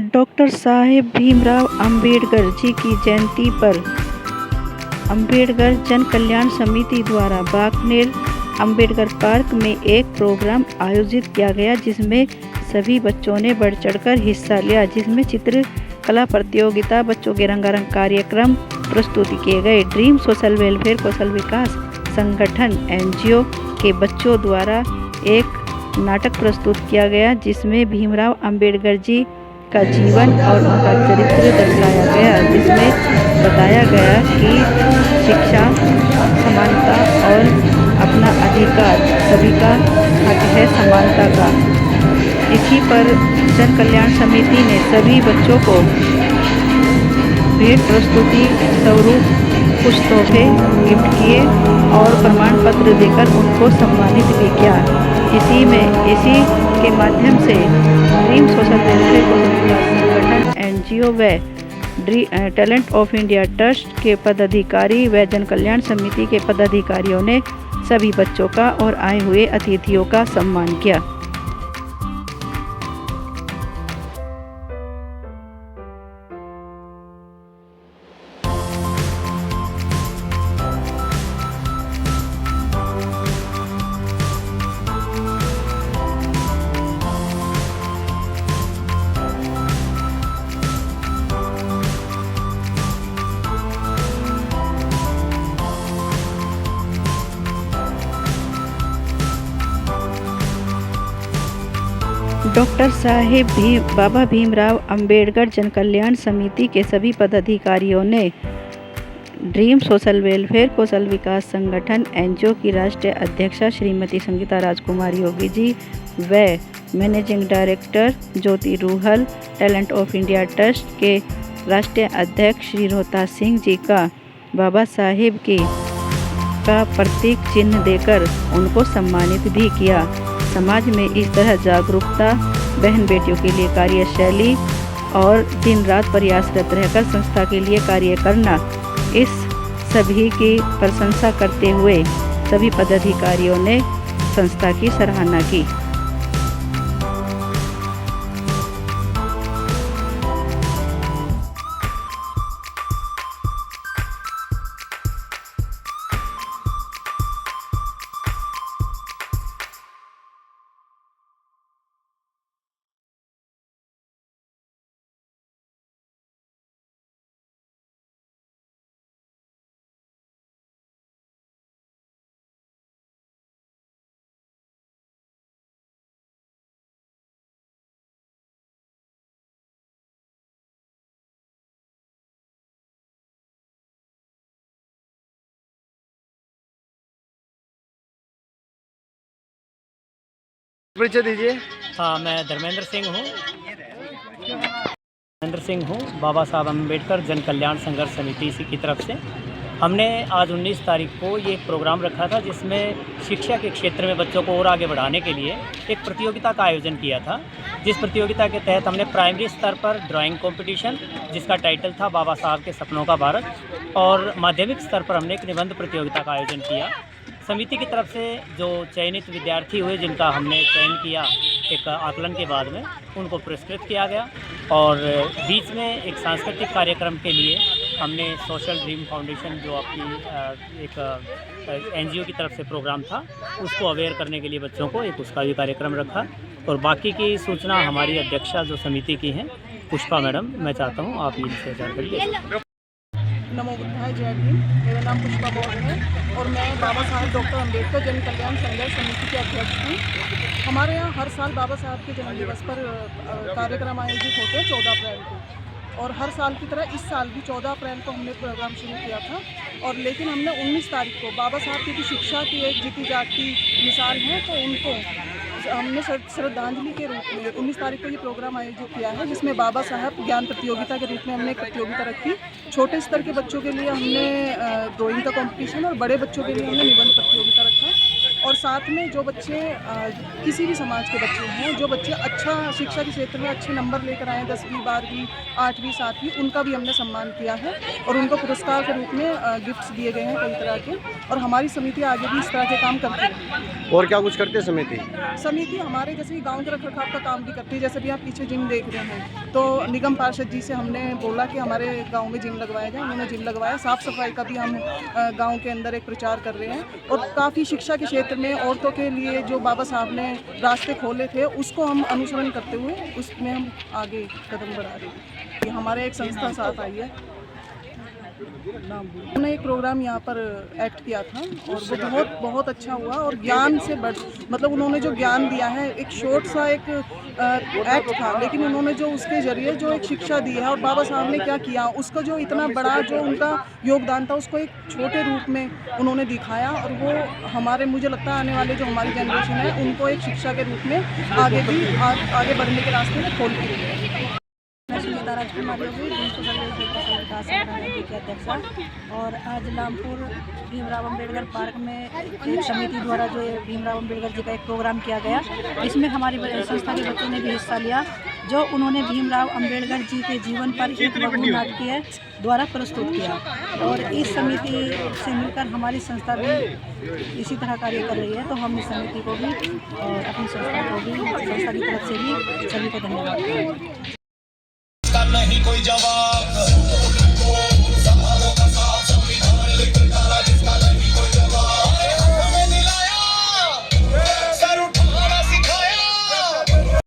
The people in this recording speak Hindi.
डॉक्टर साहेब भीमराव अंबेडकर जी की जयंती पर अंबेडकर जन कल्याण समिति द्वारा बाकनेर अंबेडकर पार्क में एक प्रोग्राम आयोजित किया गया, जिसमें सभी बच्चों ने बढ़ चढ़कर हिस्सा लिया, जिसमें चित्रकला प्रतियोगिता, बच्चों के रंगारंग कार्यक्रम प्रस्तुति किए गए। ड्रीम सोशल वेलफेयर कौशल विकास संगठन एनजीओ के बच्चों द्वारा एक नाटक प्रस्तुत किया गया, जिसमें भीमराव अंबेडकर जी का जीवन और उनका चरित्र दर्शाया गया, जिसमें बताया गया कि शिक्षा, समानता और अपना अधिकार सभी का हक है समानता का। इसी पर जन कल्याण समिति ने सभी बच्चों को भेंट प्रस्तुति स्वरूप कुछ तोहफे गिफ्ट किए और प्रमाण पत्र देकर उनको सम्मानित भी किया। इसी के माध्यम से ड्रीम सोशल वेलफेयर संगठन एनजीओ व टैलेंट ऑफ इंडिया ट्रस्ट के पदाधिकारी व जन कल्याण समिति के पदाधिकारियों ने सभी बच्चों का और आए हुए अतिथियों का सम्मान किया। डॉक्टर साहेब बाबा भीमराव अंबेडकर जन कल्याण समिति के सभी पदाधिकारियों ने ड्रीम सोशल वेलफेयर कौशल विकास संगठन एनजीओ की राष्ट्रीय अध्यक्षा श्रीमती संगीता राजकुमार योगी जी व managing director Jyoti Ruhal, talent of India trust के राष्ट्रीय अध्यक्ष श्री रोहतास सिंह जी का बाबा साहेब का प्रतीक चिन्ह देकर उनको सम्मानित भी किया। समाज में इस तरह जागरूकता, बहन बेटियों के लिए कार्यशैली और दिन रात प्रयासरत रहकर संस्था के लिए कार्य करना, इस सभी की प्रशंसा करते हुए सभी पदाधिकारियों ने संस्था की सराहना की। परिचय दीजिए। हाँ, मैं धर्मेंद्र सिंह हूँ, बाबा साहब अम्बेडकर जन कल्याण संघर्ष समिति की तरफ से। हमने आज 19 तारीख को ये एक प्रोग्राम रखा था, जिसमें शिक्षा के क्षेत्र में बच्चों को और आगे बढ़ाने के लिए एक प्रतियोगिता का आयोजन किया था। जिस प्रतियोगिता के तहत हमने प्राइमरी स्तर पर ड्राइंग कंपटीशन, जिसका टाइटल था बाबा साहब के सपनों का भारत, और माध्यमिक स्तर पर हमने एक निबंध प्रतियोगिता का आयोजन किया। समिति की तरफ से जो चयनित विद्यार्थी हुए, जिनका हमने चयन किया एक आकलन के बाद में, उनको पुरस्कृत किया गया। और बीच में एक सांस्कृतिक कार्यक्रम के लिए हमने सोशल ड्रीम फाउंडेशन, जो आपकी एक एनजीओ की तरफ से प्रोग्राम था, उसको अवेयर करने के लिए बच्चों को एक उसका भी कार्यक्रम रखा। और बाकी की सूचना हमारी अध्यक्षा जो समिति की हैं, पुष्पा मैडम, मैं चाहता हूँ आप इनसे जानकारी लें। नमो बुद्धाय, जय भीम। मेरा नाम पुष्पा बौद्ध है और मैं बाबा साहब डॉक्टर अंबेडकर जन कल्याण संघर्ष समिति के अध्यक्ष हूँ। हमारे यहाँ हर साल बाबा साहब के जन्म दिवस पर कार्यक्रम आयोजित होते हैं 14 अप्रैल को, और हर साल की तरह इस साल भी 14 अप्रैल को हमने प्रोग्राम शुरू किया था। और लेकिन हमने 19 तारीख को बाबा साहब की शिक्षा की एक जीती जागती मिसाल है, तो उनको हमने श्रद्धांजलि के रूप में 19 तारीख को ये प्रोग्राम आयोजित किया है, जिसमें बाबा साहब ज्ञान प्रतियोगिता के रूप में हमने एक प्रतियोगिता रखी। छोटे स्तर के बच्चों के लिए हमने ड्राइंग का कंपटीशन और बड़े बच्चों के लिए हमने निबंध प्रतियोगिता रखा। और साथ में जो बच्चे किसी भी समाज के बच्चे हैं, जो बच्चे अच्छा शिक्षा के क्षेत्र में अच्छे नंबर लेकर आए 10वीं 12वीं 8वीं 7वीं, उनका भी हमने सम्मान किया है और उनको पुरस्कार के रूप में गिफ्ट्स दिए गए हैं कई तरह के। और हमारी समिति आगे भी इस तरह के काम करती है। और क्या कुछ करते हैं समिति हमारे जैसे गांव के रखरखाव का काम भी करती है। जैसे भी आप पीछे जिम देख रहे हैं, तो निगम पार्षद जी से हमने बोला कि हमारे गांव में जिम लगवाया जाए, उन्होंने जिम लगवाया। साफ़ सफाई का भी हम गांव के अंदर एक प्रचार कर रहे हैं और काफ़ी शिक्षा के क्षेत्र में औरतों के लिए जो बाबा साहब ने रास्ते खोले थे उसको हम अनुसरण करते हुए उसमें हम आगे कदम बढ़ा रहे हैं। ये हमारे एक संस्था साथ आई है, हमने एक प्रोग्राम यहाँ पर एक्ट किया था और वो बहुत अच्छा हुआ और ज्ञान से मतलब उन्होंने जो ज्ञान दिया है, एक शॉर्ट सा एक एक्ट था, लेकिन उन्होंने जो उसके ज़रिए जो एक शिक्षा दी है और बाबा साहब ने क्या किया, उसका जो इतना बड़ा जो उनका योगदान था उसको एक छोटे रूप में उन्होंने दिखाया और वो हमारे, मुझे लगता है आने वाले जो हमारी जनरेशन है उनको एक शिक्षा के रूप में आगे बढ़ने के रास्ते में खोल के दिया। सुनीता राजकुमारी होगी, की अध्यक्षा। और आज लामपुर भीमराव अम्बेडकर पार्क में एक समिति द्वारा जो भीमराव अम्बेडकर जी का एक प्रोग्राम किया गया, इसमें हमारी संस्था के बच्चों ने भी हिस्सा लिया, जो उन्होंने भीमराव अम्बेडकर जी के जीवन पर एक लघु नाट्य द्वारा प्रस्तुत किया। और इस समिति से मिलकर हमारी संस्था भी इसी तरह कार्य कर रही है, तो हम इस समिति को भी और अपनी संस्था को भी, संस्था की तरफ से भी सभी को धन्यवाद दें। नहीं कोई जवाब